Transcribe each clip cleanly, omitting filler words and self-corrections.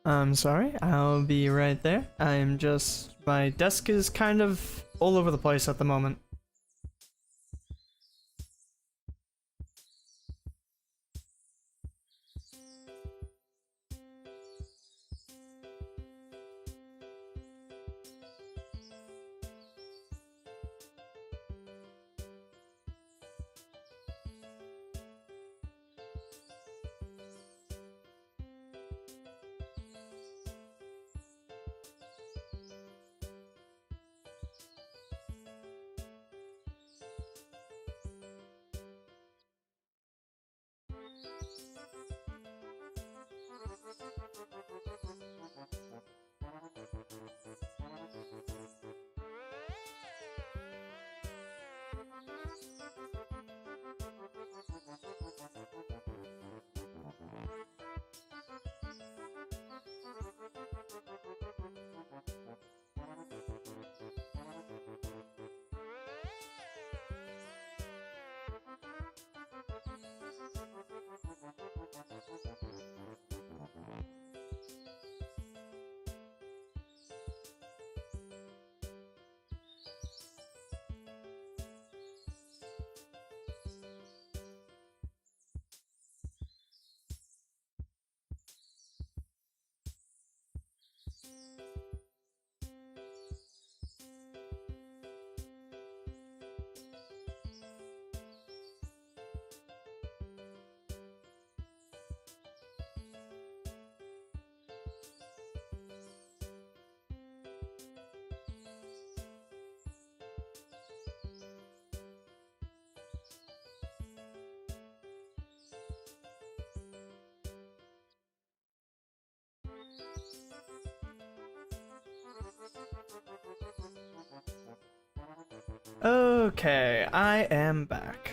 I'm sorry, I'll be right there. My desk is kind of all over the place at the moment. Okay, I am back.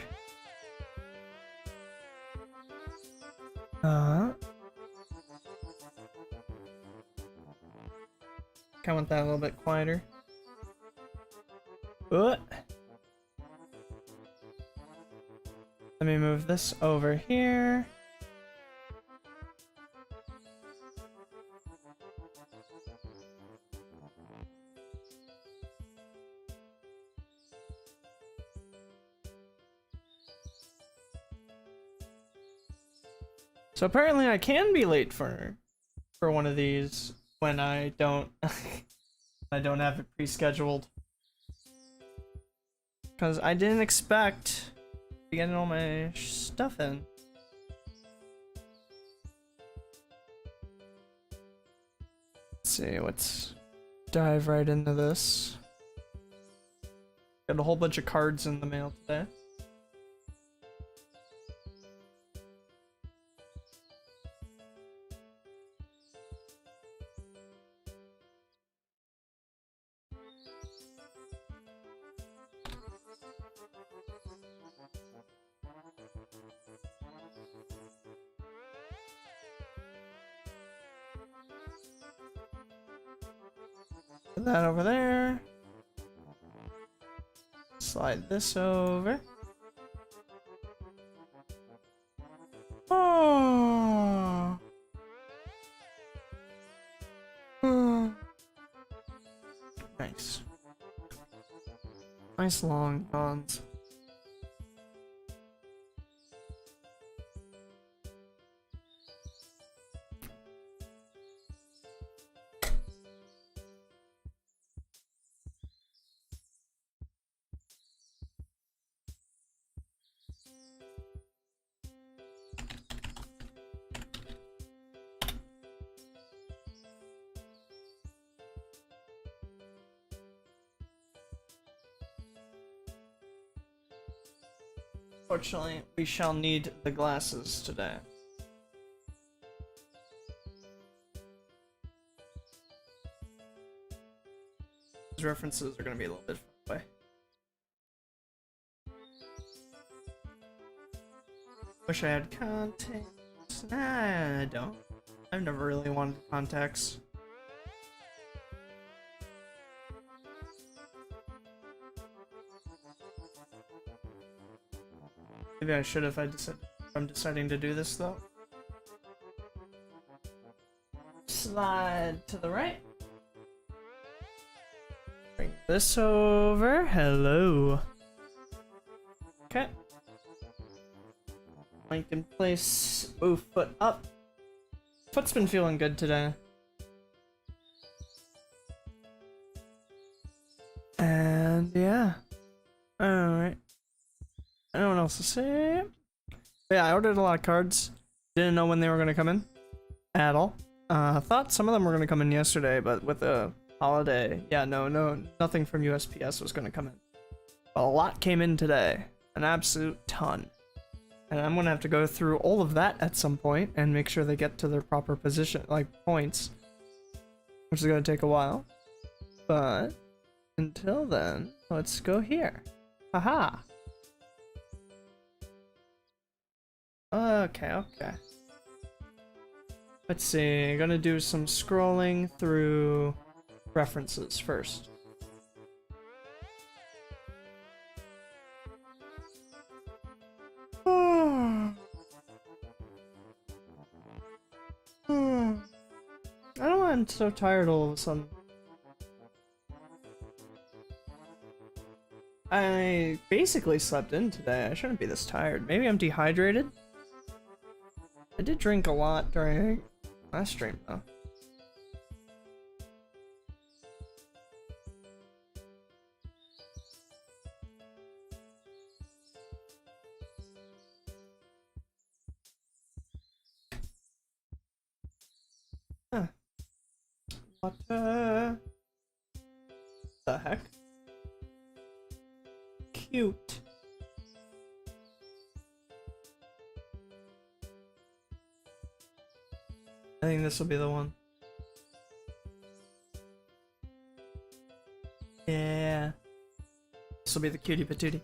Uh, I want that a little bit quieter. Let me move this over here. So apparently I can be late for one of these when I don't I don't have it pre-scheduled. Cause I didn't expect to be getting all my stuff in. Let's see, let's dive right into this. Got a whole bunch of cards in the mail today. Put that over there. Slide this over. Oh. Nice. Nice long bonds. Fortunately, we shall need the glasses today. These references are going to be a little bit far away. Wish I had contacts. Nah, I don't. I've never really wanted contacts. Maybe I should if I'm deciding to do this though. slide to the right. Bring this over. Hello. Okay. Link in place. Move foot up. Foot's been feeling good today. And yeah. Alright. Anyone else to say? Yeah, I ordered a lot of cards. Didn't know when they were going to come in. At all. Thought some of them were going to come in yesterday, but with the holiday, yeah, no, nothing from USPS was going to come in. A lot came in today. An absolute ton. And I'm going to have to go through all of that at some point and make sure they get to their proper position, like points. Which is going to take a while. But until then, let's go here. Haha. Okay. Let's see, gonna do some scrolling through references first. I don't know why I'm so tired all of a sudden. I basically slept in today. I shouldn't be this tired. Maybe I'm dehydrated? I did drink a lot during last stream though. Huh. What the heck? Cute. I think this will be the one. Yeah. This will be the cutie patootie.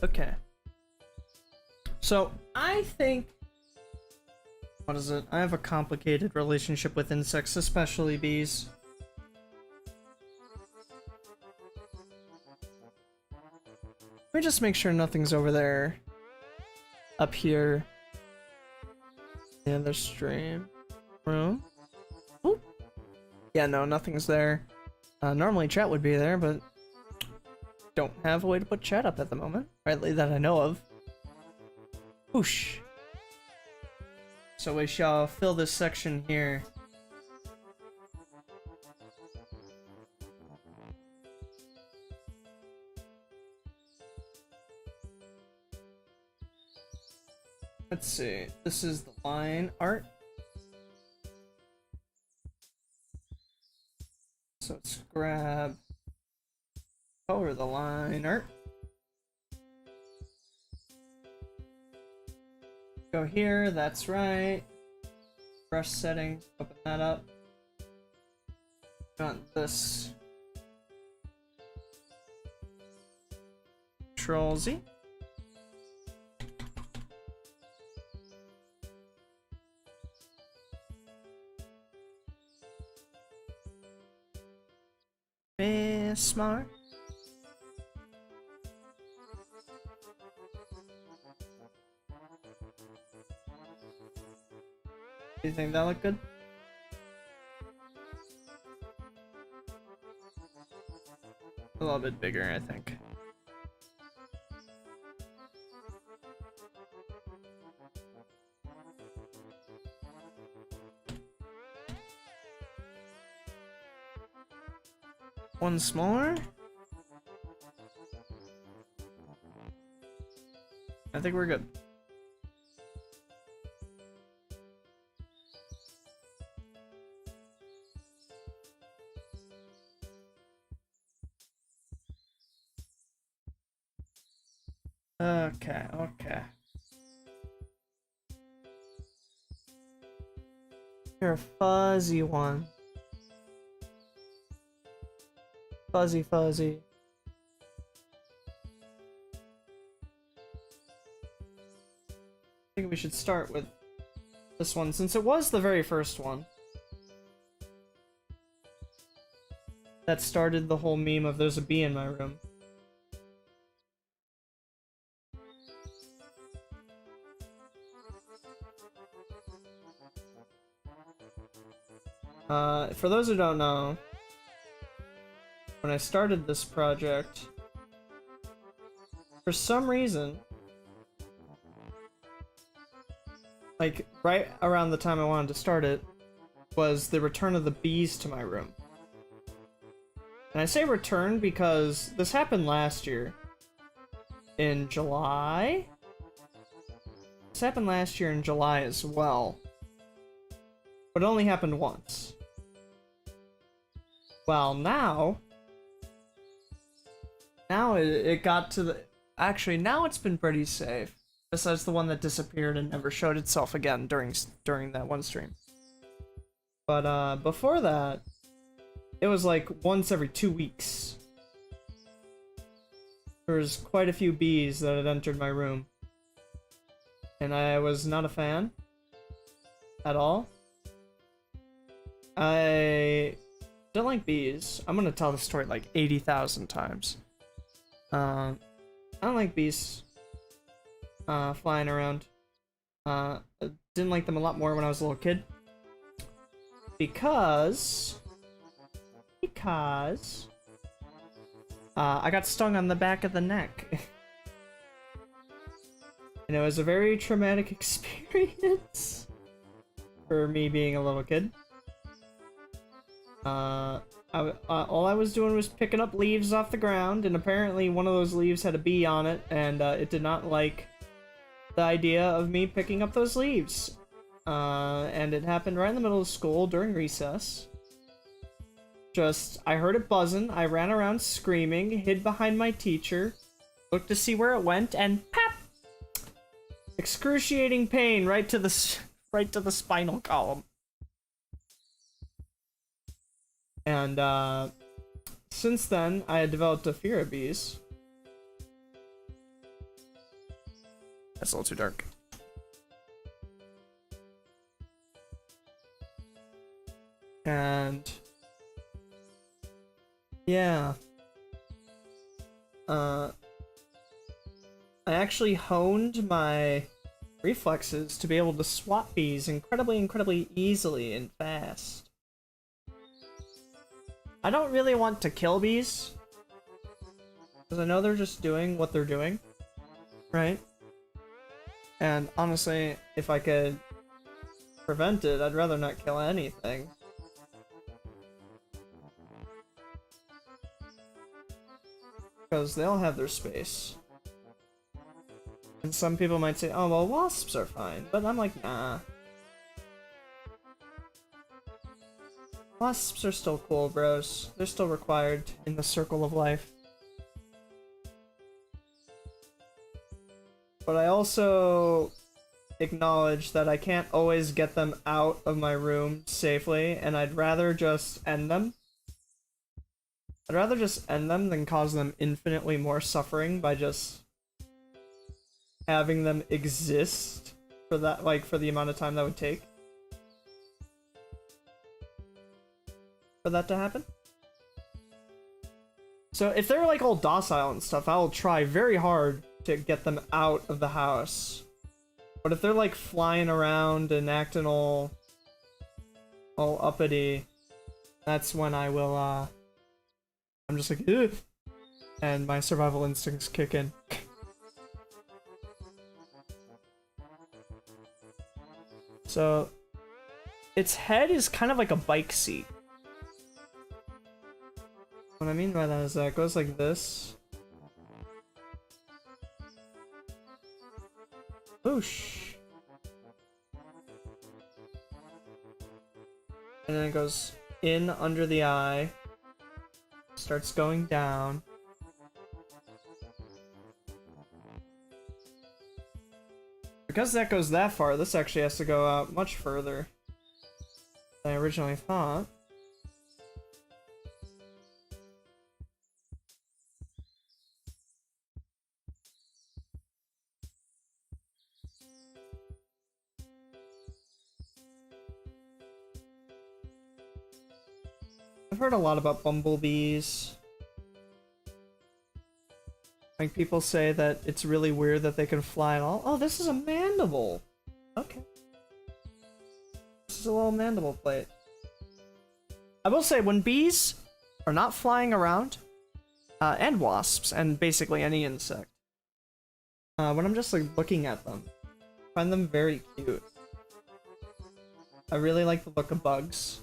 Okay. So, I think... What is it? I have a complicated relationship with insects, especially bees. Let me just make sure nothing's over there. Up here. Yeah, there's stream. Room. Oop. Yeah, no, nothing's there. Normally chat would be there, but don't have a way to put chat up at the moment. Rightly that I know of. Whoosh. So we shall fill this section here. Let's see. This is the line art. So let's grab over the line art. Go here, that's right. Brush settings, open that up. Want this. Control Z. Be smart. Do you think that looked good? A little bit bigger, I think. One smaller? I think we're good. Okay. You're a fuzzy one. Fuzzy. I think we should start with this one, since it was the very first one that started the whole meme of there's a bee in my room. For those who don't know, when I started this project, for some reason, like right around the time I wanted to start it, was the return of the bees to my room. And I say return because this happened last year. In July? This happened last year in July as well. But it only happened once. Well, now it got to the... Actually, now it's been pretty safe. Besides the one that disappeared and never showed itself again during that one stream. But before that, it was like once every 2 weeks. There was quite a few bees that had entered my room. And I was not a fan. At all. I don't like bees. I'm gonna tell the story like 80,000 times. I don't like bees flying around. I didn't like them a lot more when I was a little kid. Because I got stung on the back of the neck. And it was a very traumatic experience for me being a little kid. All I was doing was picking up leaves off the ground, and apparently one of those leaves had a bee on it, and it did not like the idea of me picking up those leaves. And it happened right in the middle of school during recess. I heard it buzzing, I ran around screaming, hid behind my teacher, looked to see where it went, and pap! Excruciating pain right to the spinal column. And, since then, I had developed a fear of bees. That's a little too dark. And... yeah. I actually honed my reflexes to be able to swat bees incredibly easily and fast. I don't really want to kill bees, because I know they're just doing what they're doing, right? And honestly, if I could prevent it, I'd rather not kill anything. Because they all have their space. And some people might say, oh, well, wasps are fine. But I'm like, nah. Wasps are still cool, bros. They're still required in the circle of life. But I also acknowledge that I can't always get them out of my room safely, and I'd rather just end them. I'd rather just end them than cause them infinitely more suffering by just having them exist for that, like, for the amount of time that would take for that to happen. So if they're like all docile and stuff, I will try very hard to get them out of the house. But if they're like flying around and acting all uppity, that's when I will I'm just like, ugh, and my survival instincts kick in. So its head is kind of like a bike seat. What I mean by that is that it goes like this. Whoosh. And then it goes in under the eye. Starts going down. Because that goes that far, this actually has to go out much further than I originally thought. I've heard a lot about bumblebees. Like, people say that it's really weird that they can fly at all. Oh, this is a mandible! Okay. This is a little mandible plate. I will say, when bees are not flying around, and wasps, and basically any insect, when I'm just like looking at them, I find them very cute. I really like the look of bugs.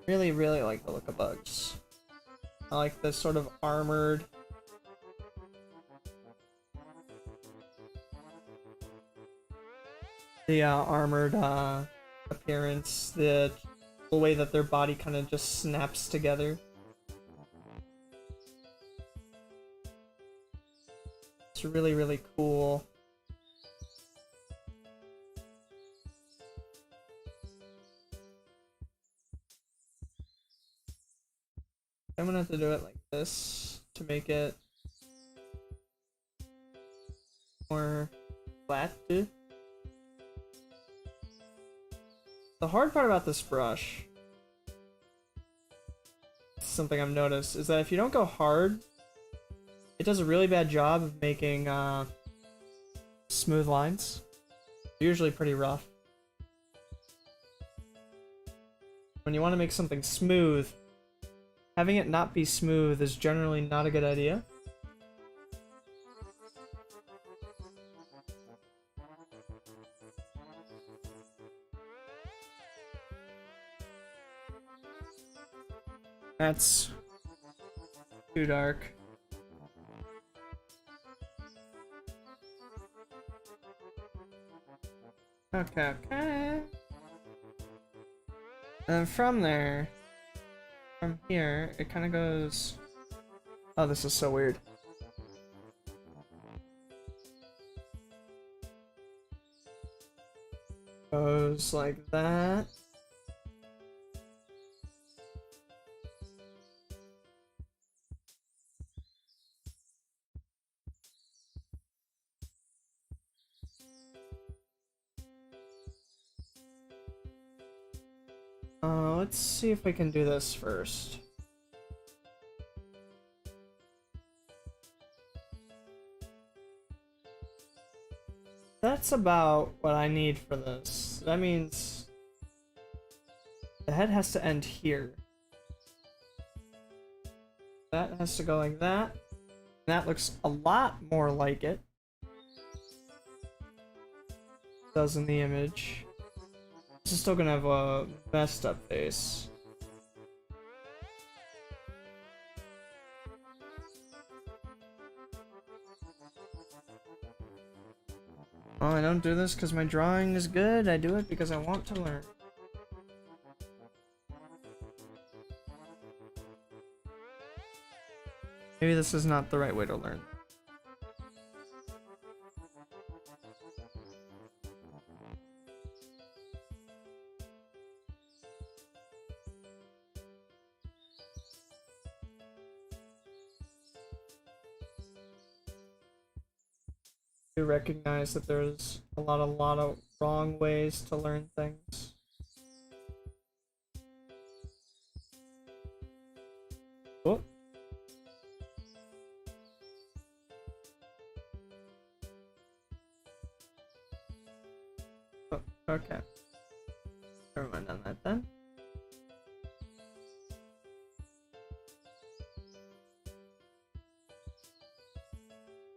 Really, really like the look of bugs. I like this sort of armored. The armored appearance, the way that their body kind of just snaps together. It's really, really cool. I'm gonna have to do it like this to make it more flat. The hard part about this brush, something I've noticed, is that if you don't go hard, it does a really bad job of making smooth lines. They're usually pretty rough. When you want to make something smooth, having it not be smooth is generally not a good idea. That's too dark. Okay, okay. And from there, from here, it kind of goes... Oh, this is so weird. Goes like that. Let's see if we can do this first. That's about what I need for this. That means the head has to end here. That has to go like that. That looks a lot more like it does in the image. This is still gonna have a messed up face. Oh, I don't do this because my drawing is good. I do it because I want to learn. Maybe this is not the right way to learn. You recognize that there's a lot of wrong ways to learn things. Oh. Oh, okay. Never mind on that then.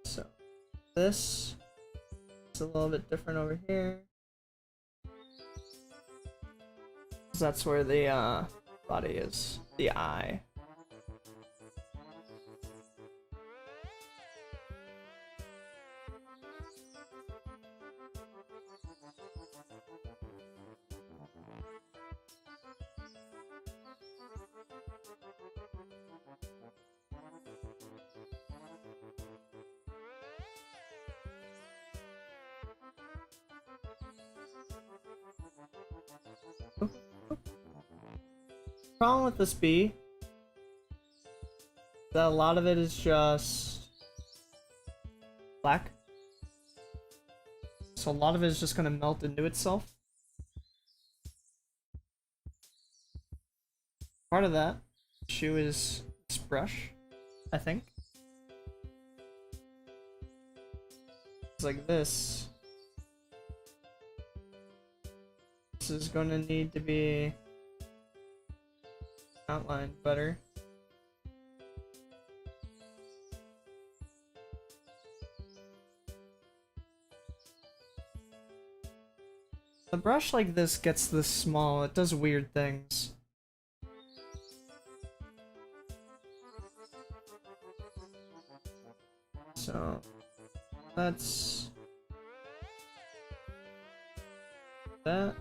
So this is a little bit different over here. That's where the body is, the eye. Problem with this bee that a lot of it is just black, so a lot of it is just gonna melt into itself. Part of that issue is this brush, I think. like this is going to need to be outlined better. The brush like this gets this small, it does weird things. So that's that.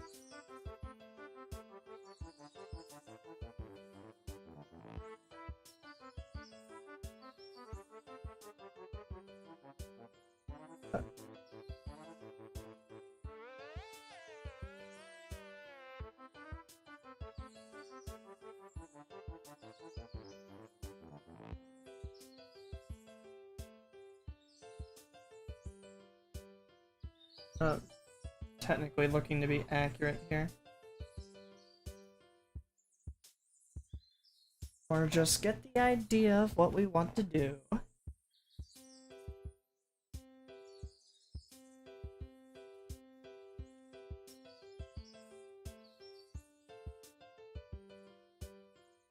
Technically looking to be accurate here. Or just get the idea of what we want to do.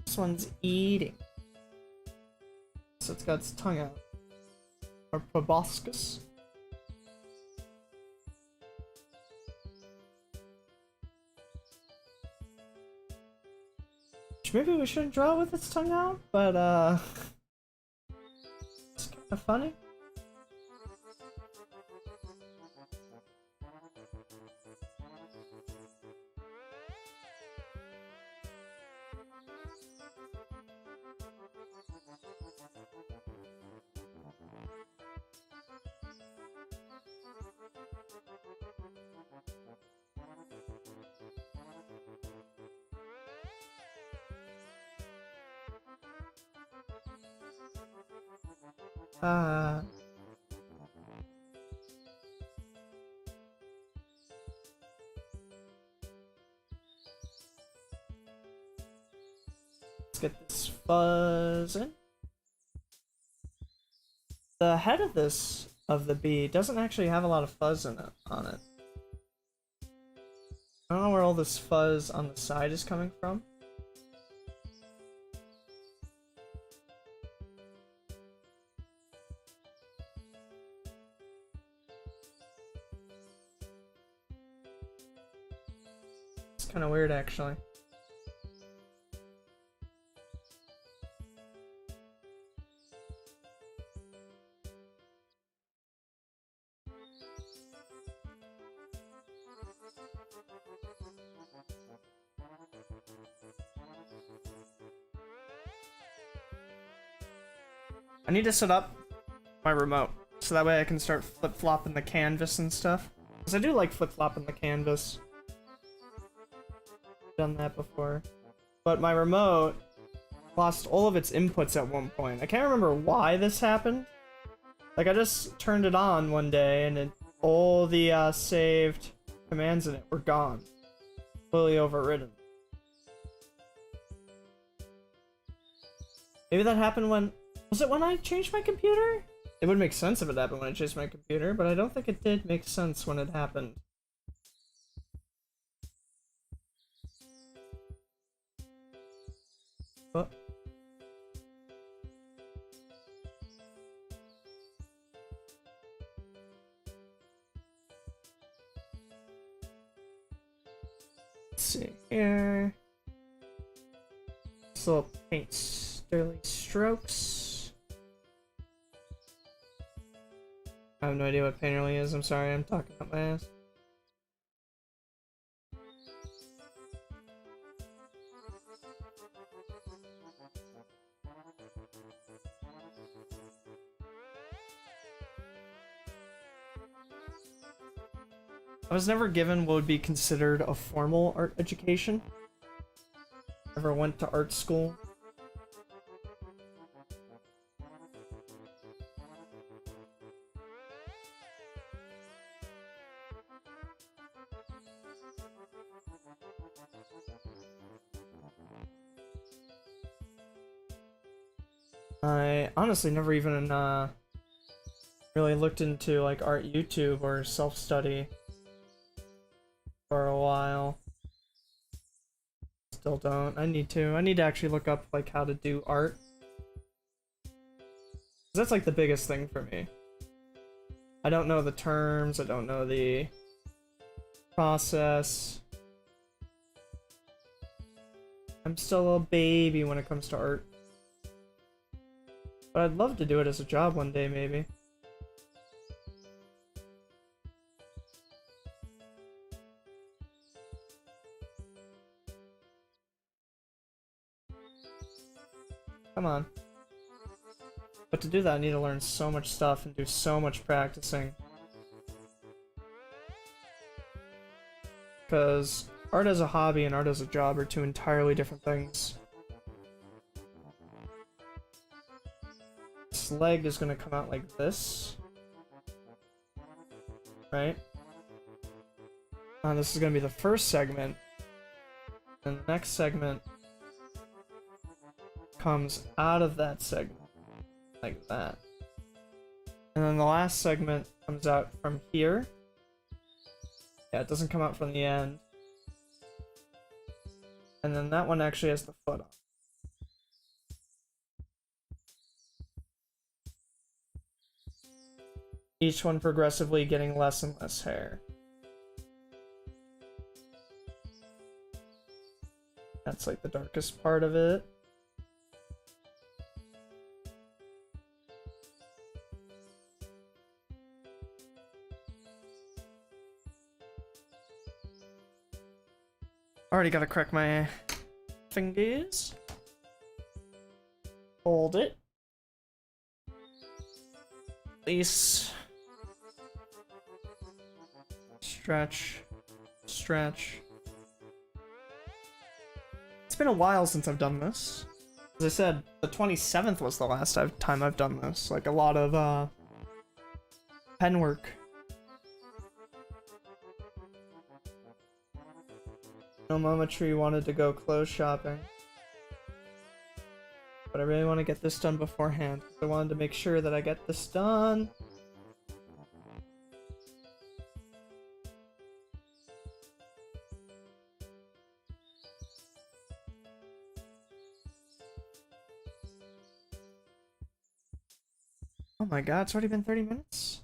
This one's eating. So it's got its tongue out. Or proboscis. Maybe we shouldn't draw with its tongue out, but it's kind of funny. Let's get this fuzz in. The head of the bee doesn't actually have a lot of fuzz in it on it. I don't know where all this fuzz on the side is coming from. It's kind of weird, actually. I need to set up my remote so that way I can start flip-flopping the canvas and stuff. Because I do like flip-flopping the canvas. Done that before. But my remote lost all of its inputs at one point. I can't remember why this happened. Like, I just turned it on one day and all the saved commands in it were gone. Completely overridden. Maybe that happened when... Was it when I changed my computer? It would make sense if it happened when I changed my computer, but I don't think it did make sense when it happened. What? Let's see here. This little paint sterling strokes. I have no idea what painterly is. I'm sorry, I'm talking up my ass. I was never given what would be considered a formal art education. Never went to art school. I honestly never even really looked into like art YouTube or self-study for a while. Still don't. I need to. I need to actually look up like how to do art. That's like the biggest thing for me. I don't know the terms, I don't know the process. I'm still a baby when it comes to art. But I'd love to do it as a job one day, maybe. Come on. But to do that, I need to learn so much stuff and do so much practicing. Because art as a hobby and art as a job are two entirely different things. This leg is going to come out like this. Right? This is going to be the first segment. And the next segment comes out of that segment. Like that. And then the last segment comes out from here. Yeah, it doesn't come out from the end. And then that one actually has the foot on. Each one progressively getting less and less hair. That's like the darkest part of it. Already gotta crack my fingers. Hold it. Release. Stretch. Stretch. It's been a while since I've done this. As I said, the 27th was the last time I've done this. Like a lot of pen work. No, Mama Tree wanted to go clothes shopping. But I really want to get this done beforehand. I wanted to make sure that I get this done. Oh my god, it's already been 30 minutes?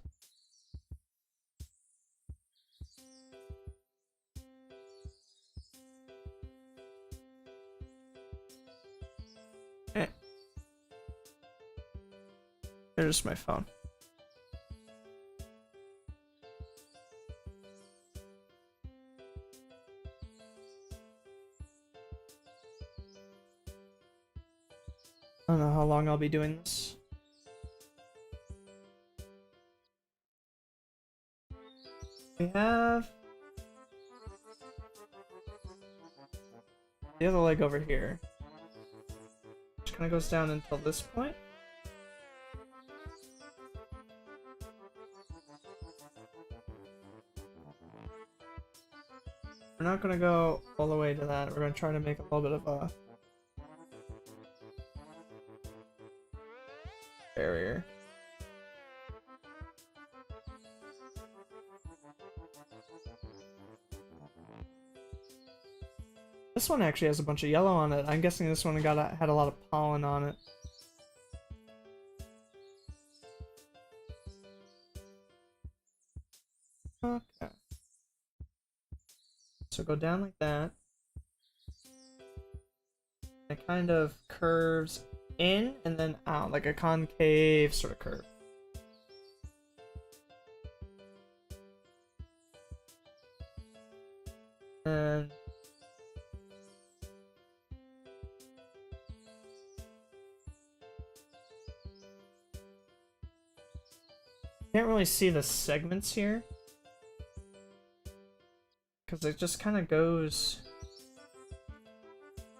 Eh. There's my phone. I don't know how long I'll be doing this. We have the other leg over here, which kind of goes down until this point. We're not going to go all the way to that. We're going to try to make a little bit of a barrier. This one actually has a bunch of yellow on it. I'm guessing this one had a lot of pollen on it. Okay. So go down like that. It kind of curves in and then out, like a concave sort of curve. And can't really see the segments here because it just kind of goes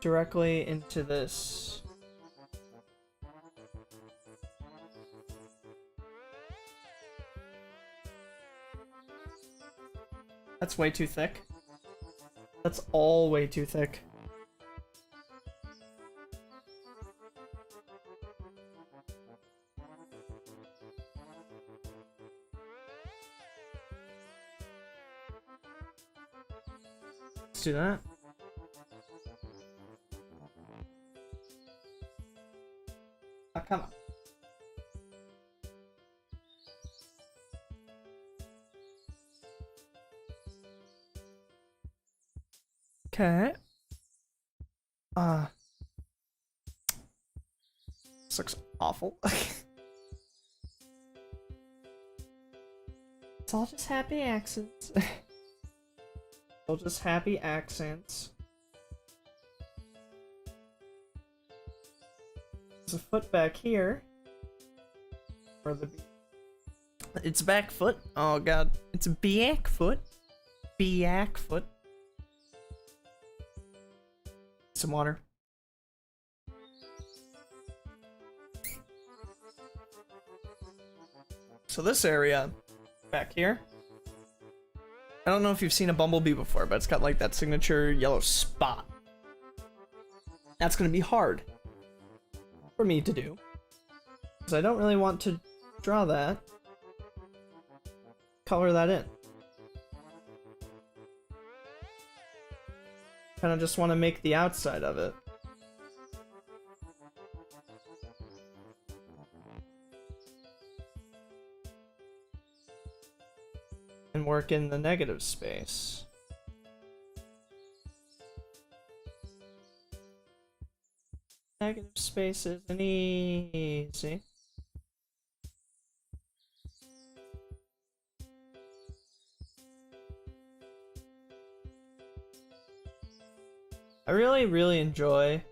directly into this. That's way too thick. That's all way too thick. Let's do that. Oh, come on. Okay. This looks awful. It's all just happy accents. All just happy accents. There's a foot back here. Or the... It's back foot. Oh god. It's a back foot. Back foot. Some water. So this area back here, I don't know if you've seen a bumblebee before, but it's got like that signature yellow spot. That's gonna be hard for me to do, because I don't really want to draw that, color that in. Kind of just want to make the outside of it. And work in the negative space. Negative space isn't easy. I really enjoy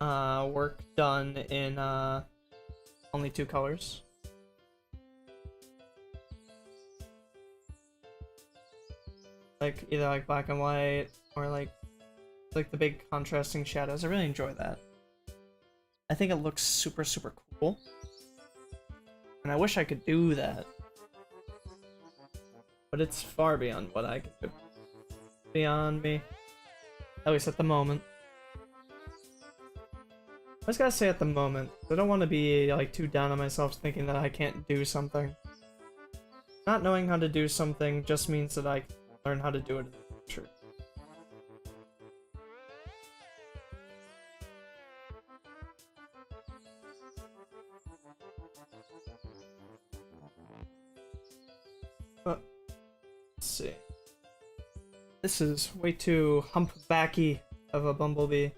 work done in only 2 colors. Like either like black and white or like the big contrasting shadows. I really enjoy that. I think it looks super cool. And I wish I could do that. But it's far beyond what I can do. Beyond me. At least at the moment. I just gotta say at the moment. I don't want to be like too down on myself thinking that I can't do something. Not knowing how to do something just means that I can learn how to do it in the future. But, let's see. This is way too humpbacky of a bumblebee.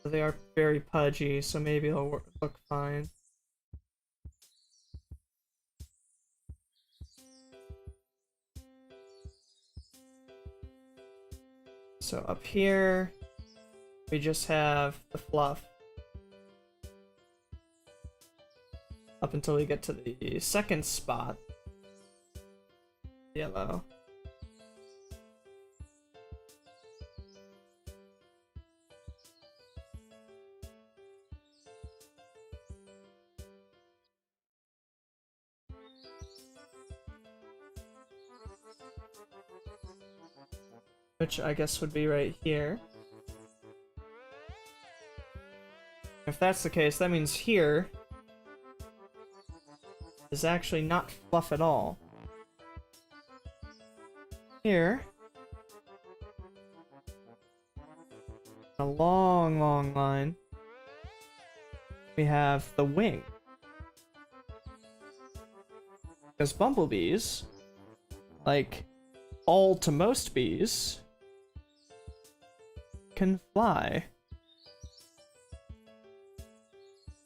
They are very pudgy, so maybe it'll look fine. So up here, we just have the fluff. Up until we get to the second spot. Yellow. Which I guess would be right here. If that's the case, that means here is actually not fluff at all. Here, a long line, we have the wing. Because bumblebees, like all to most bees, can fly.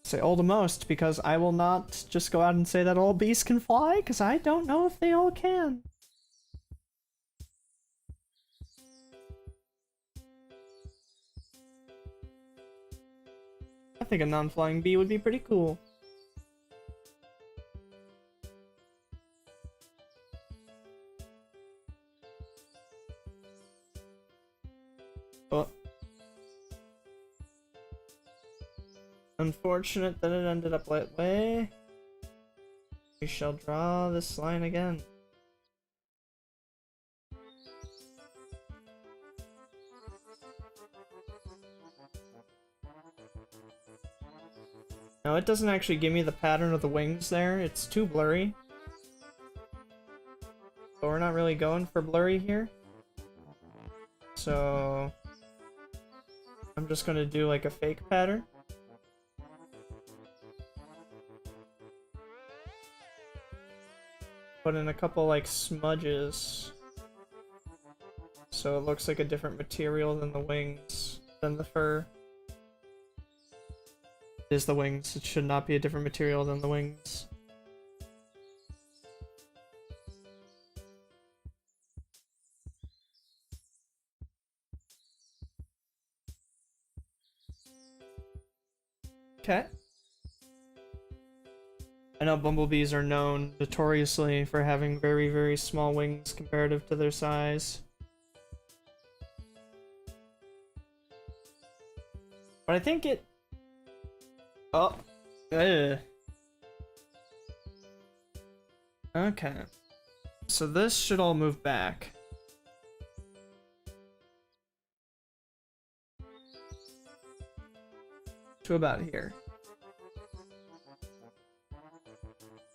Say all to most because I will not just go out and say that all bees can fly, because I don't know if they all can. I think a non-flying bee would be pretty cool. Oh. Unfortunate that it ended up that way. We shall draw this line again. No, it doesn't actually give me the pattern of the wings there. It's too blurry. But we're not not really going for blurry here. So I'm just gonna do like a fake pattern. Put in a couple like smudges. So it looks like a different material than the wings, than the fur. It is the wings. It should not be a different material than the wings. Okay. I know bumblebees are known notoriously for having very, very small wings comparative to their size. But I think it... Oh. Ugh. Okay. So this should all move back. To about here.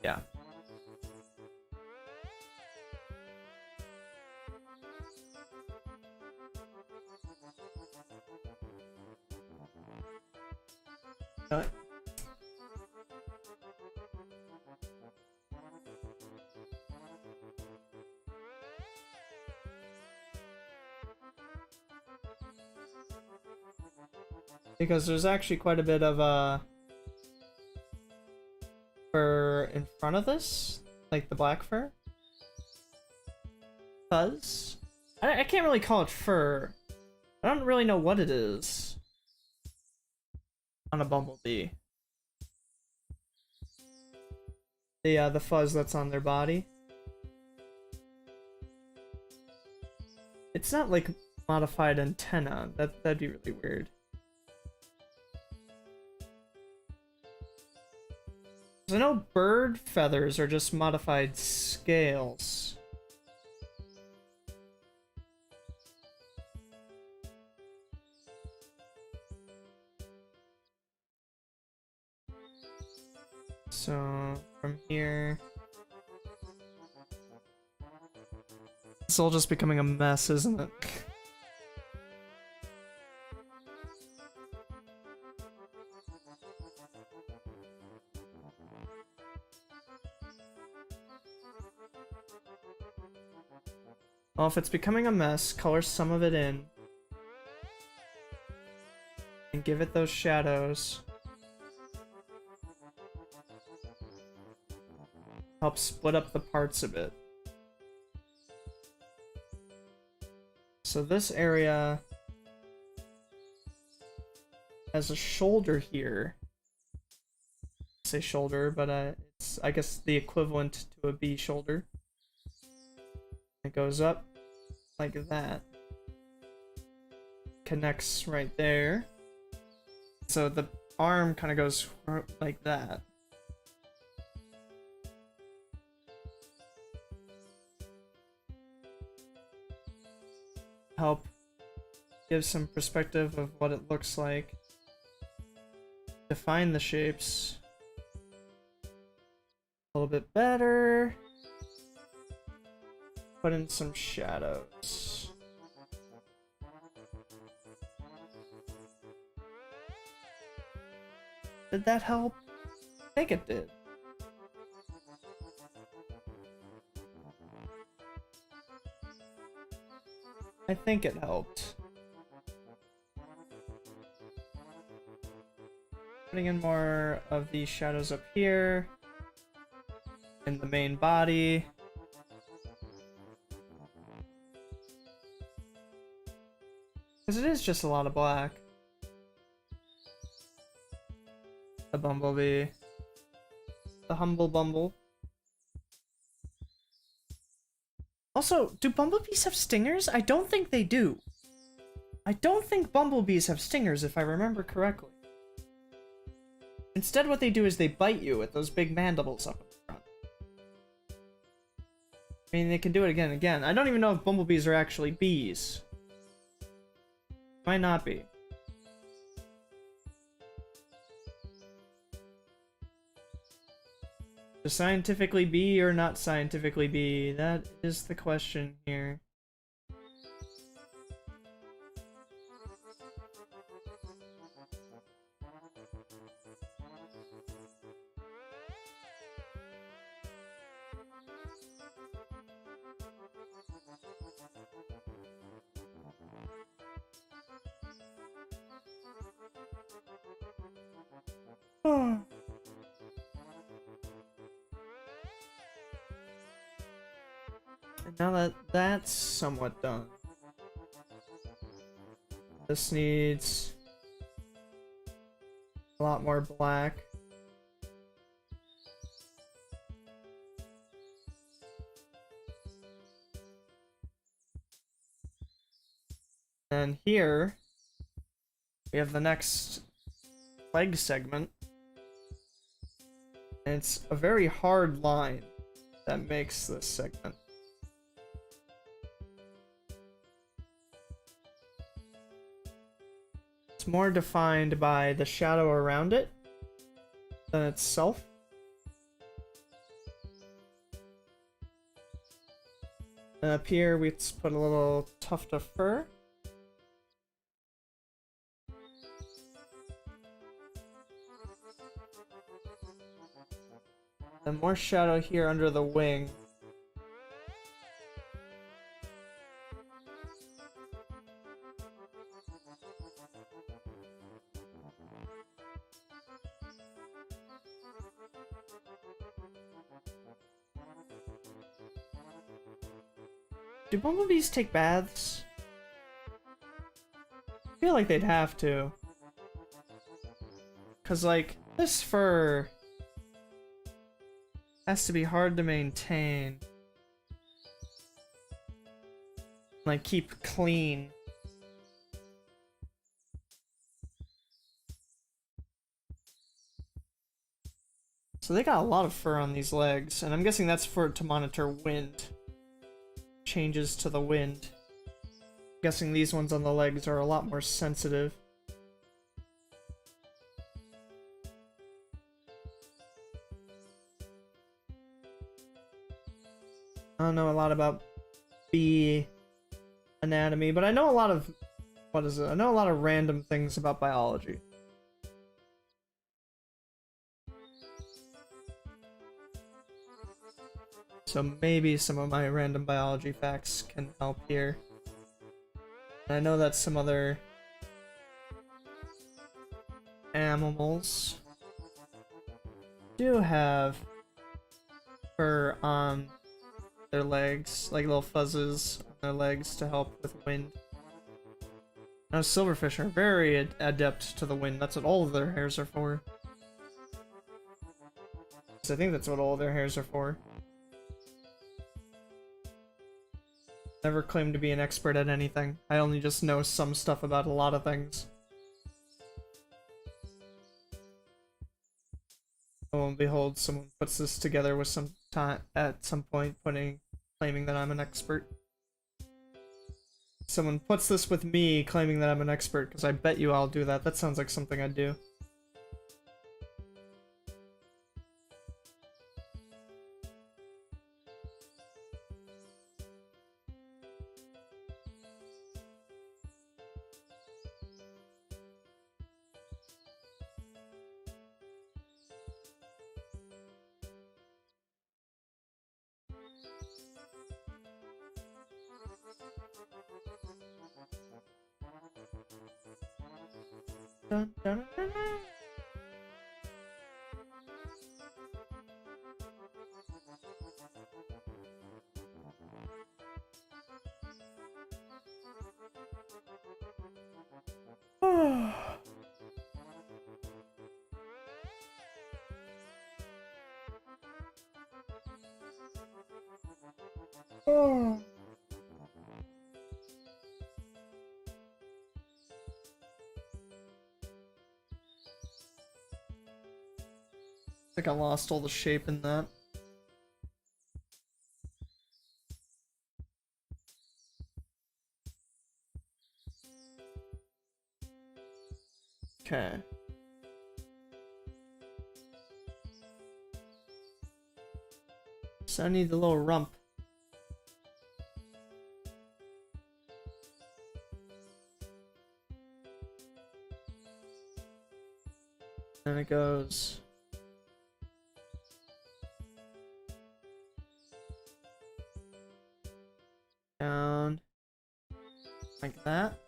Yeah. Got it. Because there's actually quite a bit of fur in front of this, like the black fur. Fuzz? I can't really call it fur. I don't really know what it is on a bumblebee. The fuzz that's on their body. It's not like modified antenna. That'd be really weird. I know bird feathers are just modified scales. So from here, it's all just becoming a mess, isn't it? Well, if it's becoming a mess, color some of it in. And give it those shadows. Help split up the parts a bit. So this area has a shoulder here. I say shoulder, but it's, I guess, the equivalent to a bee shoulder. It goes up like that. Connects right there. So the arm kind of goes like that. Help give some perspective of what it looks like. Define the shapes a little bit better. Put in some shadows. Did that help? I think it did. I think it helped. Putting in more of these shadows up here. In the main body. Because it is just a lot of black. The bumblebee. The humble bumble. Also, do bumblebees have stingers? I don't think they do. I don't think bumblebees have stingers, if I remember correctly. Instead, what they do is they bite you with those big mandibles up in front. I mean, they can do it again and again. I don't even know if bumblebees are actually bees. Might not be. To scientifically be or not scientifically be? That is the question here. Oh. And now that that's somewhat done, this needs a lot more black. And here we have the next leg segment. And it's a very hard line that makes this segment. It's more defined by the shadow around it than itself. And up here we put a little tuft of fur. And more shadow here under the wing. Do bumblebees take baths? I feel like they'd have to. 'Cause like, this fur has to be hard to maintain. Like, keep clean. So they got a lot of fur on these legs, and I'm guessing that's to monitor wind. Changes to the wind. I'm guessing these ones on the legs are a lot more sensitive. I don't know a lot about bee anatomy, but I know a lot of... what is it? I know a lot of random things about biology. So maybe some of my random biology facts can help here. And I know that some other animals do have fur on their legs, like little fuzzes on their legs to help with wind. Now silverfish are very adept to the wind. That's what all of their hairs are for. So I think that's what all their hairs are for. Never claimed to be an expert at anything. I only just know some stuff about a lot of things. Oh, and behold, someone puts this together with some time at some point, claiming that I'm an expert. Someone puts this with me claiming that I'm an expert, because I bet you I'll do that. That sounds like something I'd do. Dun, dun, dun, dun. Oh. I think I lost all the shape in that. Okay. I need the little rump. And it goes down like that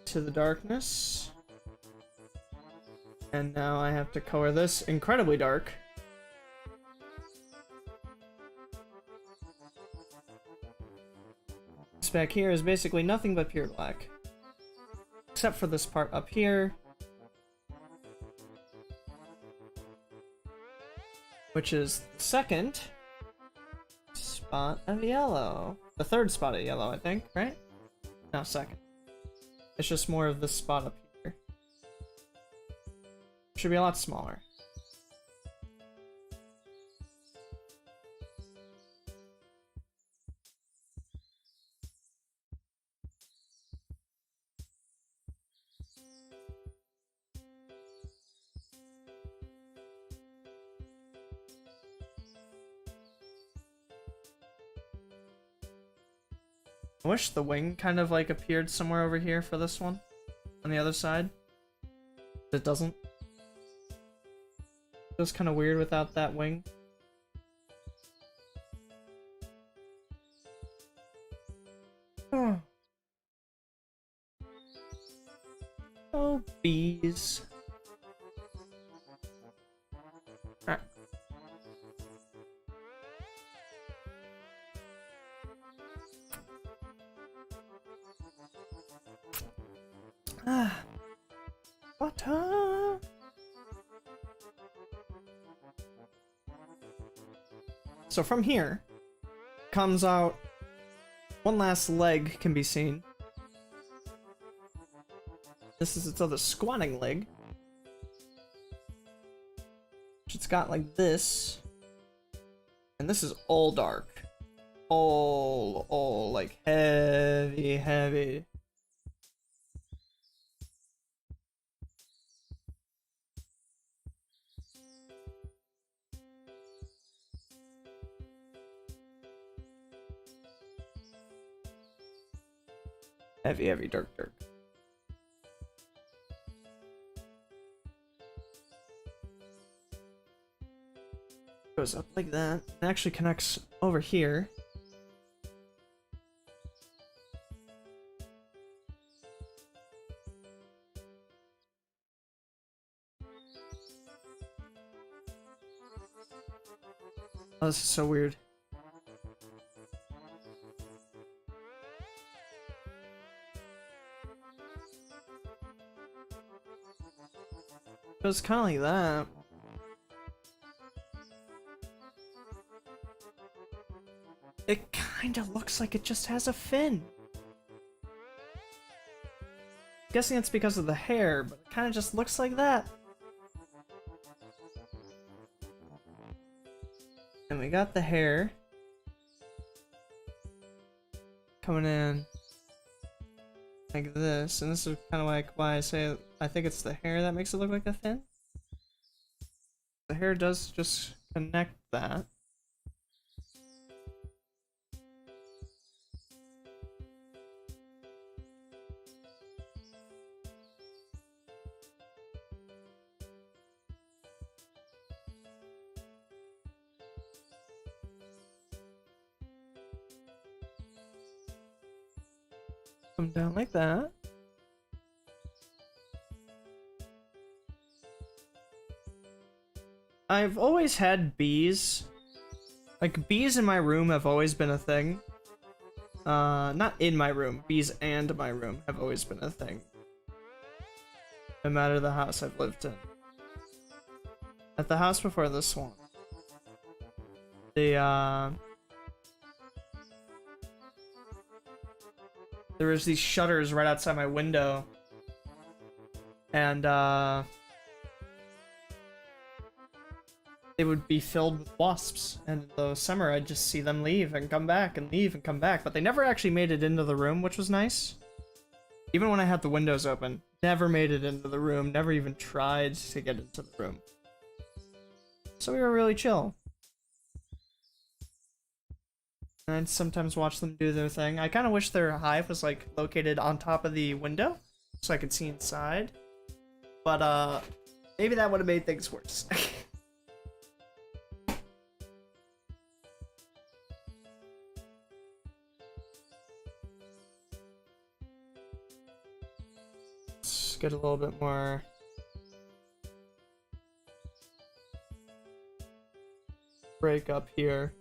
to the darkness. And now I have to color this incredibly dark. This back here is basically nothing but pure black. Except for this part up here. Which is the second spot of yellow. The third spot of yellow, I think, right? No, second. It's just more of this spot up here. Should be a lot smaller. I wish the wing kind of like appeared somewhere over here for this one. On the other side. It doesn't. Feels kind of weird without that wing. Oh. Oh, bees. Alright. Ah. Water. So from here comes out one last leg can be seen. This is its other squatting leg. It's got like this. And this is all dark. All like heavy. Heavy, dark. Goes up like that. It actually connects over here. Oh, this is so weird. It was kind of like that. It kind of looks like it just has a fin. I'm guessing it's because of the hair, but it kind of just looks like that. And we got the hair coming in like this, and this is kind of like why I say I think it's the hair that makes it look like a fin. The hair does just connect that. Come down like that. I've always had bees. Like, bees in my room have always been a thing. Not in my room. Bees and my room have always been a thing. No matter the house I've lived in. At the house before this one. There was these shutters right outside my window. And, they would be filled with wasps. And in the summer, I'd just see them leave and come back and leave and come back. But they never actually made it into the room, which was nice. Even when I had the windows open. Never made it into the room. Never even tried to get into the room. So we were really chill. And I'd sometimes watch them do their thing. I kind of wish their hive was like located on top of the window so I could see inside. But maybe that would have made things worse. Let's get a little bit more break up here.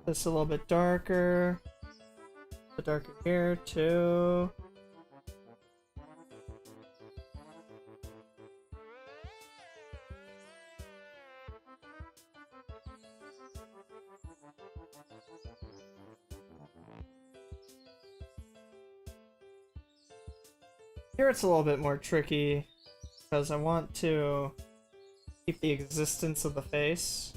This a little bit darker. A bit darker here too. Here it's a little bit more tricky because I want to keep the existence of the face.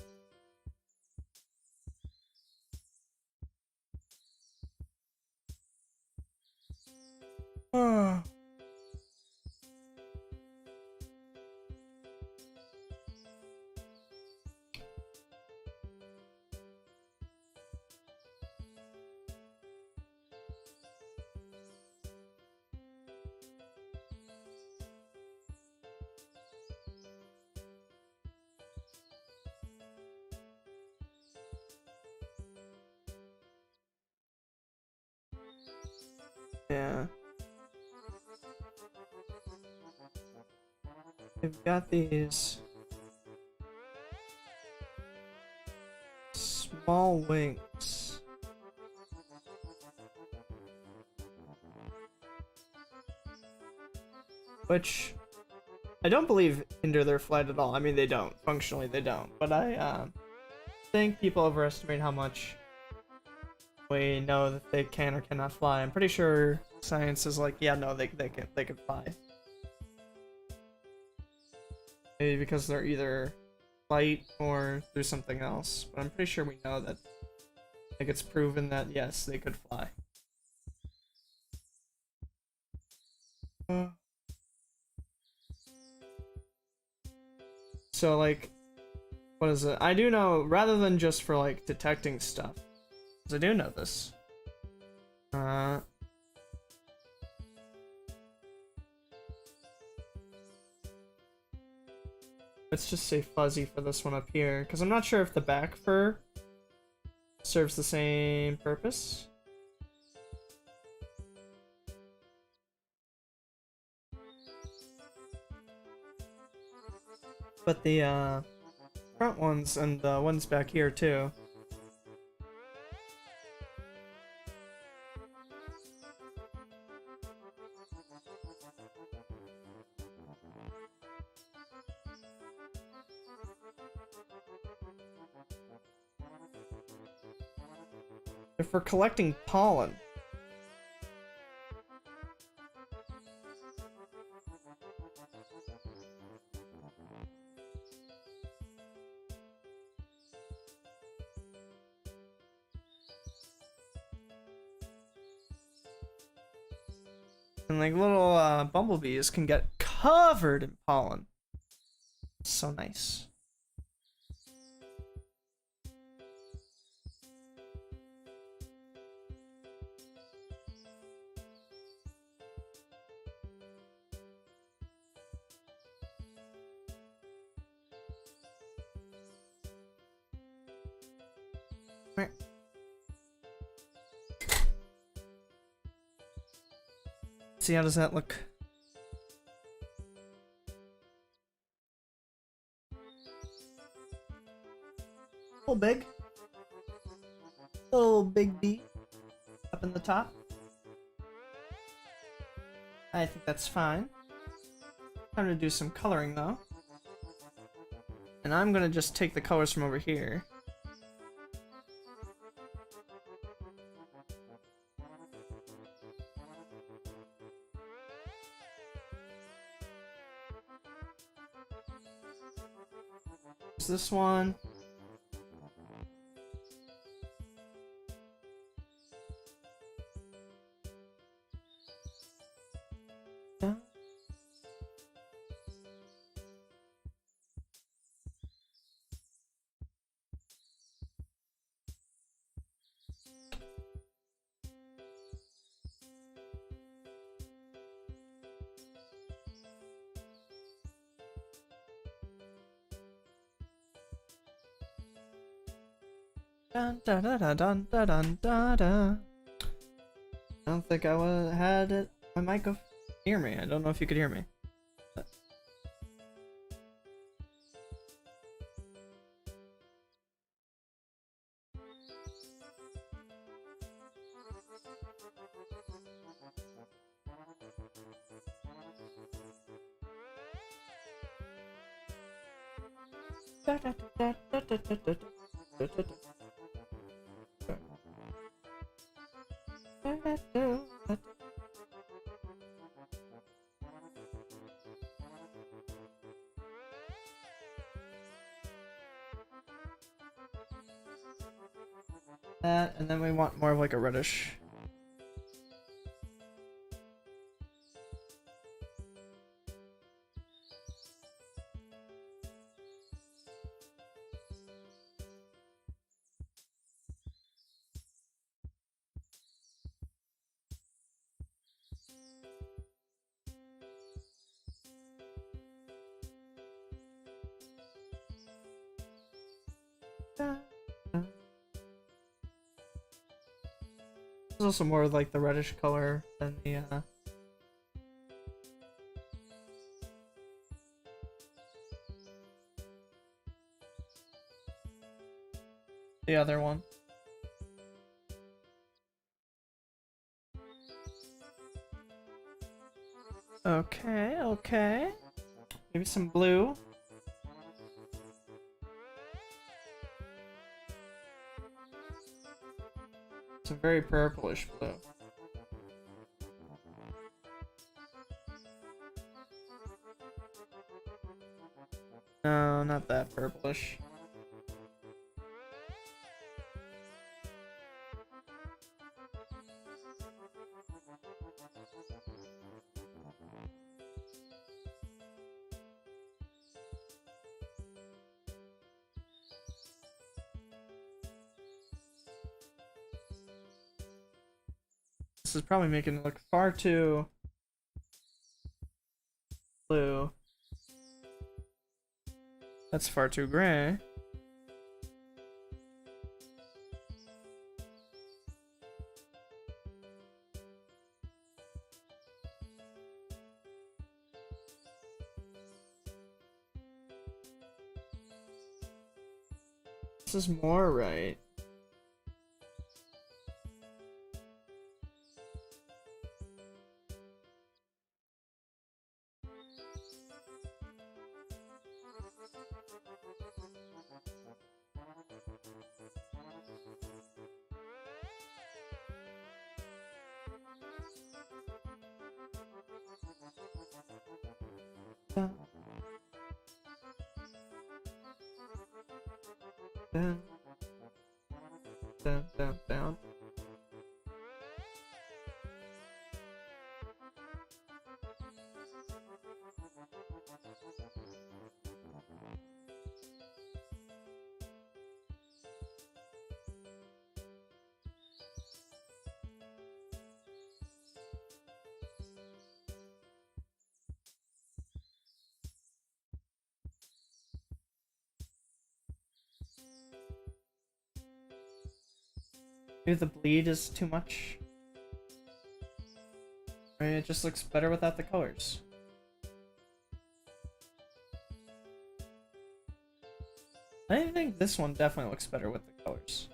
Yeah. They've got these small wings. Which I don't believe hinder their flight at all. I mean, they don't. Functionally, they don't. But I think people overestimate how much we know that they can or cannot fly. I'm pretty sure science is like, yeah, no, they can fly. Maybe because they're either light or through something else. But I'm pretty sure we know that, like, it's proven that yes, they could fly. So like, what is it? I do know, rather than just for like detecting stuff, because I do know this. Let's just say fuzzy for this one up here, because I'm not sure if the back fur serves the same purpose. But the front ones and the ones back here too. They're for collecting pollen. And like little bumblebees can get covered in pollen. So nice. Right. See, how does that look? A little big. Little big bee up in the top. I think that's fine. Time to do some coloring though. And I'm gonna just take the colors from over here. this one. Dun, dun, dun, dun, dun, dun, dun, dun. I don't think I had it. My mic hear me. I don't know if you could hear me. That, and then we want more of like a reddish. There's also more like the reddish color than the other one. Okay, okay. Maybe some blue. It's a very purplish blue. No, not that purplish. This is probably making it look far too blue. That's far too gray. This is more right. Down, down, down, down, down. Maybe the bleed is too much. I mean, it just looks better without the colors. I think this one definitely looks better with the colors.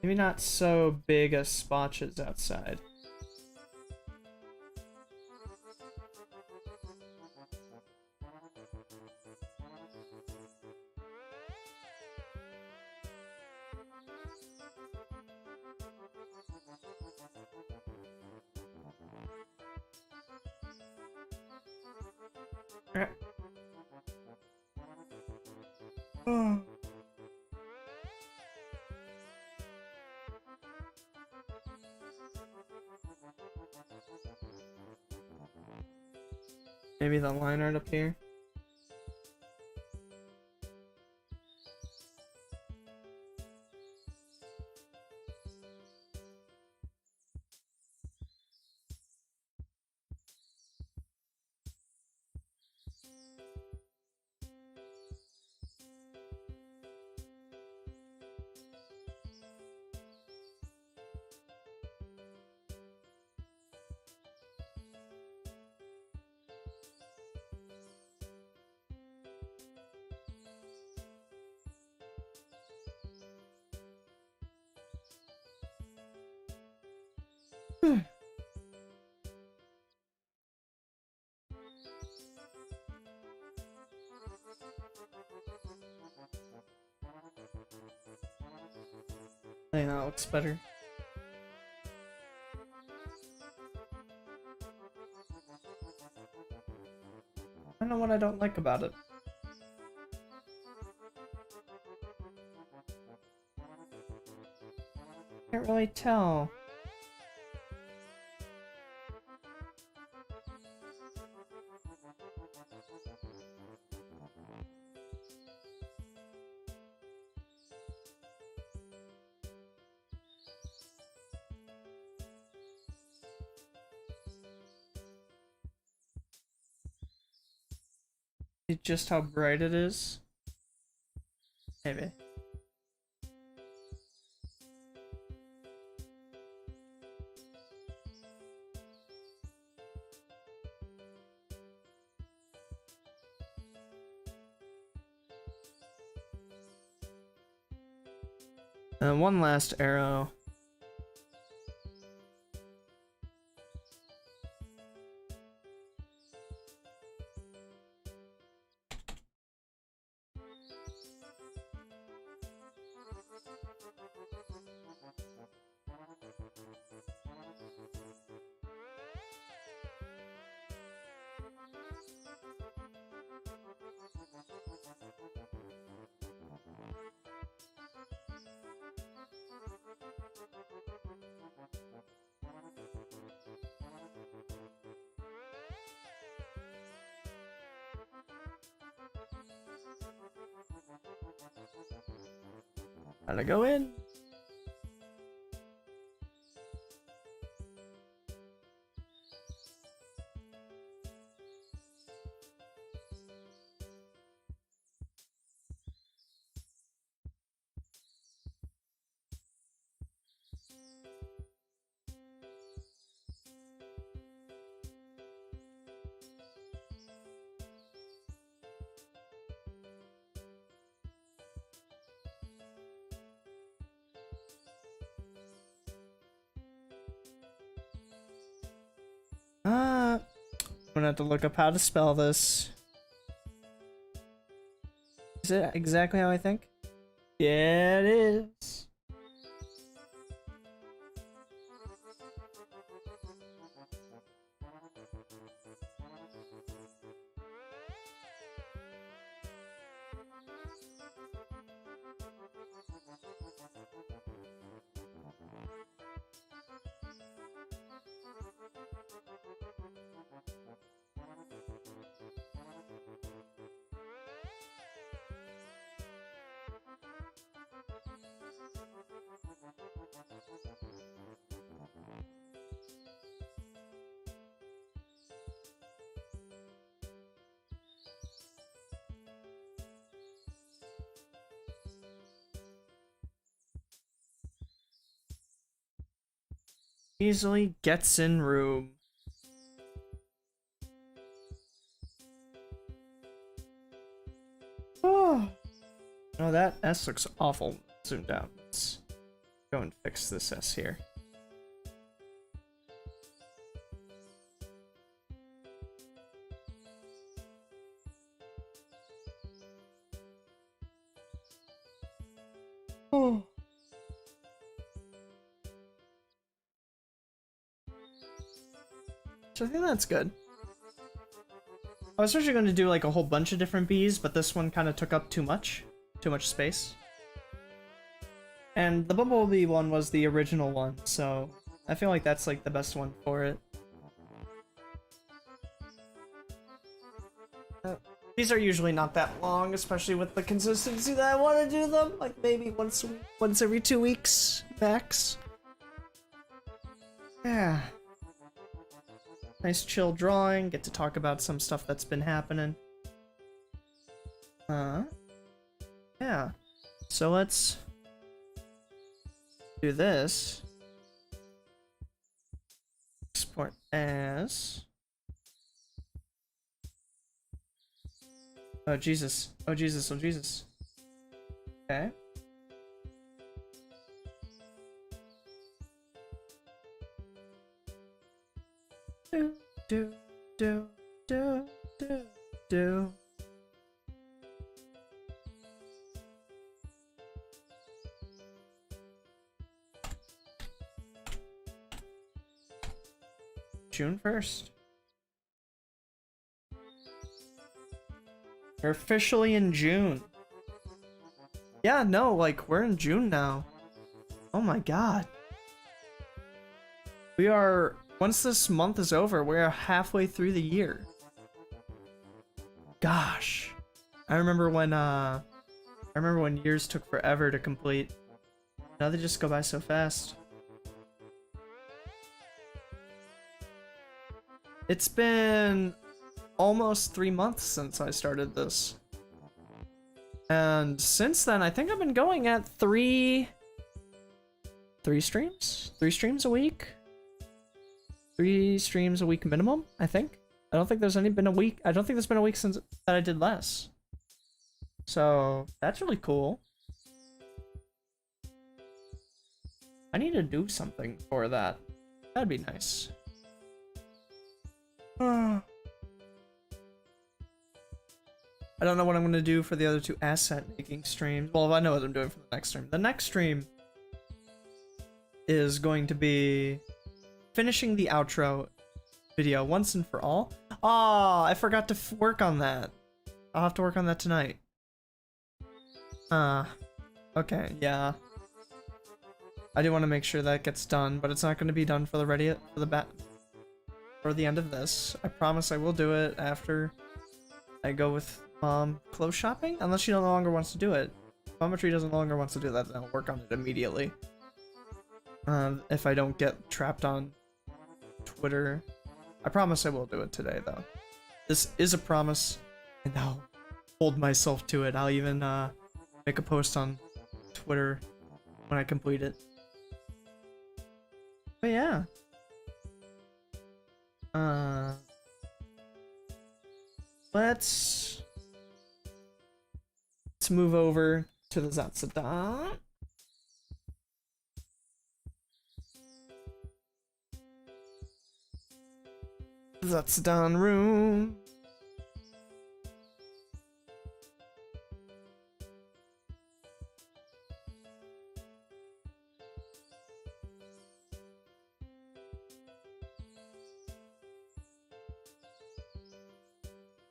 Maybe not so big as splotches outside. Okay. Oh. Maybe the line art up here. I think that looks better. I don't know what I don't like about it. Can't really tell. Just how bright it is? Maybe. And one last arrow. Gotta go in. I'm gonna have to look up how to spell this. Is it exactly how I think? Yeah, it is. Easily gets in room. Oh, no, that S looks awful zoomed out. Let's go and fix this S here. Oh. So I think that's good. I was actually going to do like a whole bunch of different bees, but this one kind of took up too much space. And the bumblebee one was the original one, so I feel like that's like the best one for it. These are usually not that long, especially with the consistency that I want to do them. Like maybe once every 2 weeks max. Yeah. Nice chill drawing. Get to talk about some stuff that's been happening. Yeah. So let's do this. Export as. Oh Jesus. Oh Jesus. Oh Jesus. Okay. Do. June 1st. We're officially in June. Yeah, no, like, we're in June now. Oh my god. We are, once this month is over, we're halfway through the year. Gosh. I remember when years took forever to complete. Now they just go by so fast. It's been almost 3 months since I started this. And since then, I think I've been going at three streams? 3 streams a week? 3 streams a week minimum, I think. I don't think there's been a week. I don't think there's been a week since that I did less. So that's really cool. I need to do something for that. That'd be nice. I don't know what I'm going to do for the other 2 asset making streams. Well, I know what I'm doing for the next stream. The next stream is going to be finishing the outro video once and for all. Ah, I forgot to work on that. I'll have to work on that tonight. Okay, yeah. I do want to make sure that gets done, but it's not going to be done for the end of this. I promise I will do it after I go with Mom clothes shopping, unless she no longer wants to do it. If Mama Tree doesn't no longer wants to do that, then I'll work on it immediately. If I don't get trapped on Twitter. I promise I will do it today, though. This is a promise, and I'll hold myself to it. I'll even make a post on Twitter when I complete it. But yeah. Let's move over to the Zatsudan. Zatsudan room.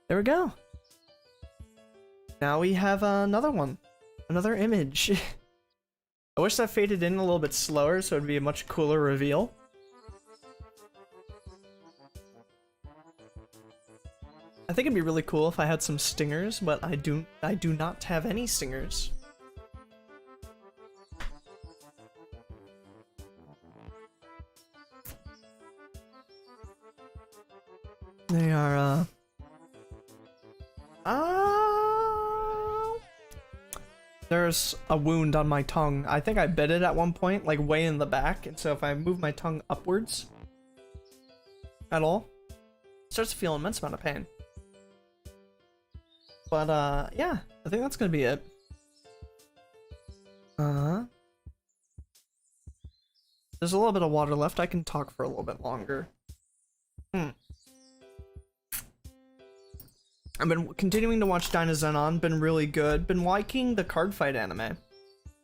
There we go. Now we have another one. Another image. I wish that faded in a little bit slower so it'd be a much cooler reveal. I think it'd be really cool if I had some stingers, but I do not have any stingers. They are there's a wound on my tongue. I think I bit it at one point, like way in the back, and so if I move my tongue upwards at all, it starts to feel an immense amount of pain. But yeah, I think that's gonna be it. There's a little bit of water left. I can talk for a little bit longer. I've been continuing to watch Dynazenon, been really good. Been liking the card fight anime.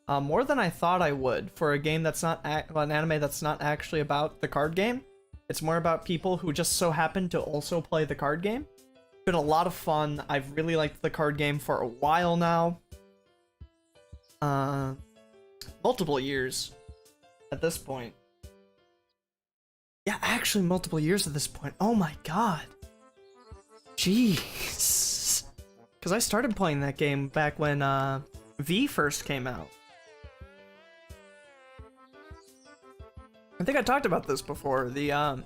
More than I thought I would for a game that's not an anime that's not actually about the card game. It's more about people who just so happen to also play the card game. Been a lot of fun. I've really liked the card game for a while now. Multiple years at this point. Yeah, actually multiple years at this point. Oh my god. Jeez. Because I started playing that game back when V first came out. I think I talked about this before. The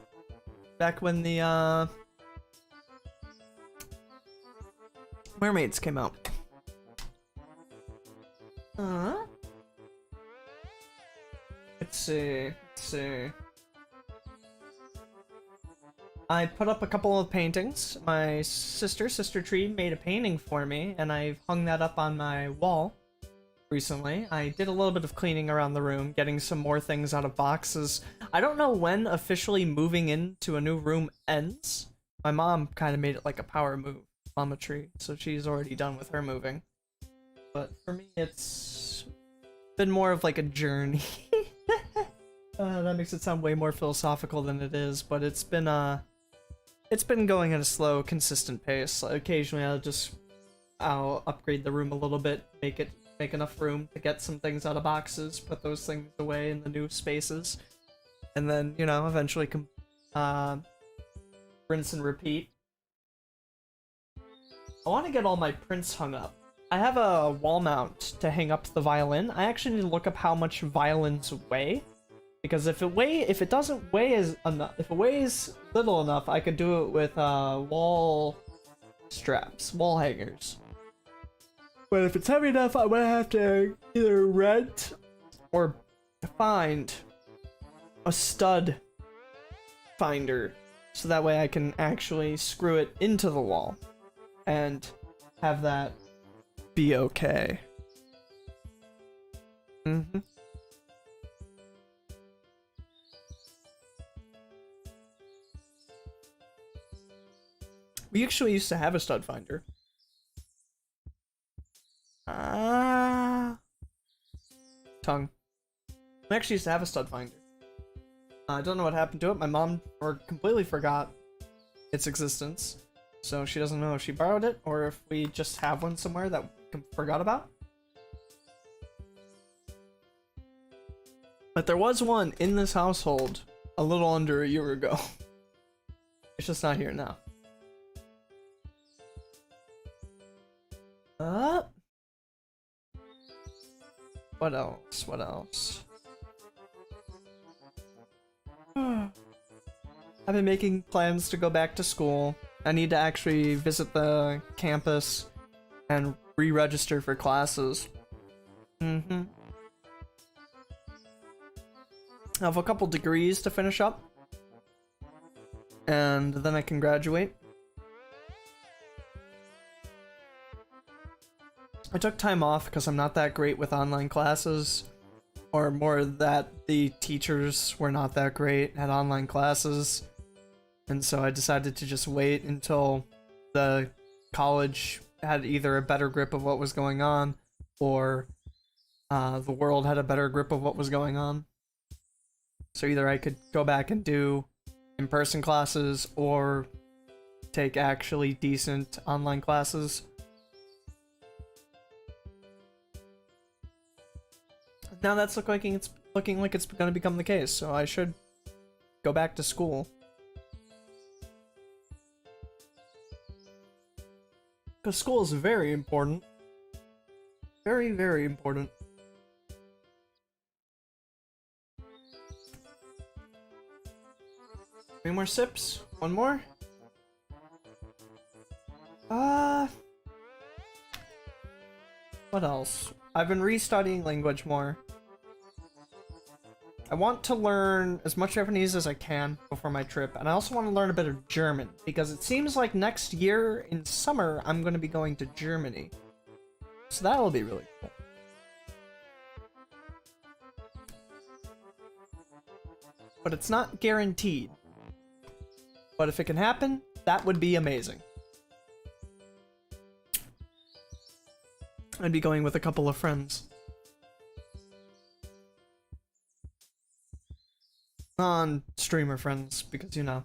back when the Mermaids came out. Let's see. I put up a couple of paintings. My Sister Tree, made a painting for me, and I've hung that up on my wall recently. I did a little bit of cleaning around the room, getting some more things out of boxes. I don't know when officially moving into a new room ends. My mom kind of made it like a power move, Mama Tree, so she's already done with her moving. But for me, it's been more of like a journey. That makes it sound way more philosophical than it is, but it's been going at a slow, consistent pace. Occasionally I'll upgrade the room a little bit, make enough room to get some things out of boxes, put those things away in the new spaces, and then, you know, eventually rinse and repeat. I want to get all my prints hung up. I have a wall mount to hang up the violin. I actually need to look up how much violins weigh. Because if it weighs little enough, I could do it with wall straps, wall hangers. But if it's heavy enough, I might have to either rent or find a stud finder, so that way I can actually screw it into the wall and have that be okay. We actually used to have a stud finder. Tongue. We actually used to have a stud finder. I don't know what happened to it. My mom completely forgot its existence. So she doesn't know if she borrowed it or if we just have one somewhere that we forgot about. But there was one in this household a little under a year ago. It's just not here now. What else? I've been making plans to go back to school. I need to actually visit the campus and re-register for classes. I have a couple degrees to finish up, and then I can graduate. I took time off because I'm not that great with online classes, or more that the teachers were not that great at online classes, and so I decided to just wait until the college had either a better grip of what was going on, or the world had a better grip of what was going on. So either I could go back and do in-person classes, or take actually decent online classes. Now that's looking like it's going to become the case, so I should go back to school. Because school is very important. Very, very important. Any more sips? One more? What else? I've been restudying language more. I want to learn as much Japanese as I can before my trip, and I also want to learn a bit of German, because it seems like next year in summer I'm going to be going to Germany. So that'll be really cool. But it's not guaranteed. But if it can happen, that would be amazing. I'd be going with a couple of friends. Non-streamer friends, because, you know,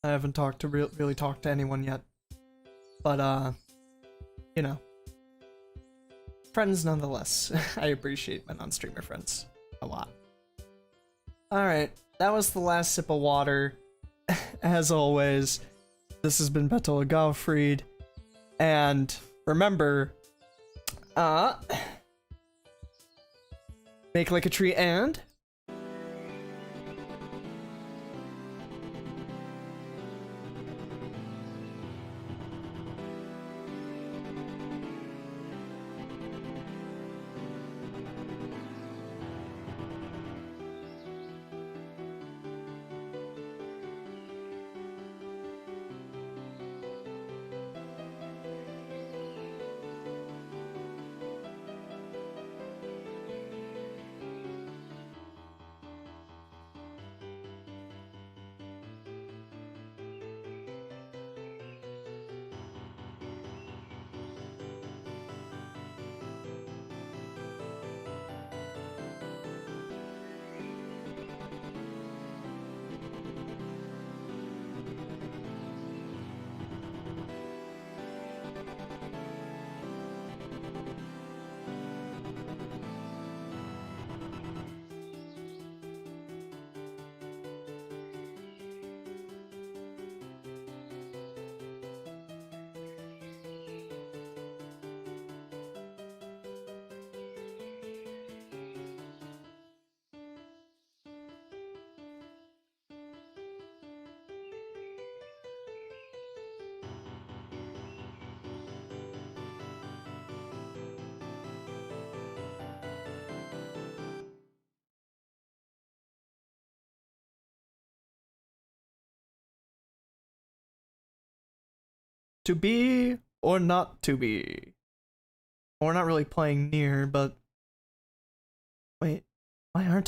I haven't talked to really talked to anyone yet. but you know, friends nonetheless. I appreciate my non-streamer friends a lot. Alright, that was the last sip of water. As always, this has been Betola Gottfried, and remember, make like a tree and... To be or not to be. We're not really playing near, but... Wait, why aren't I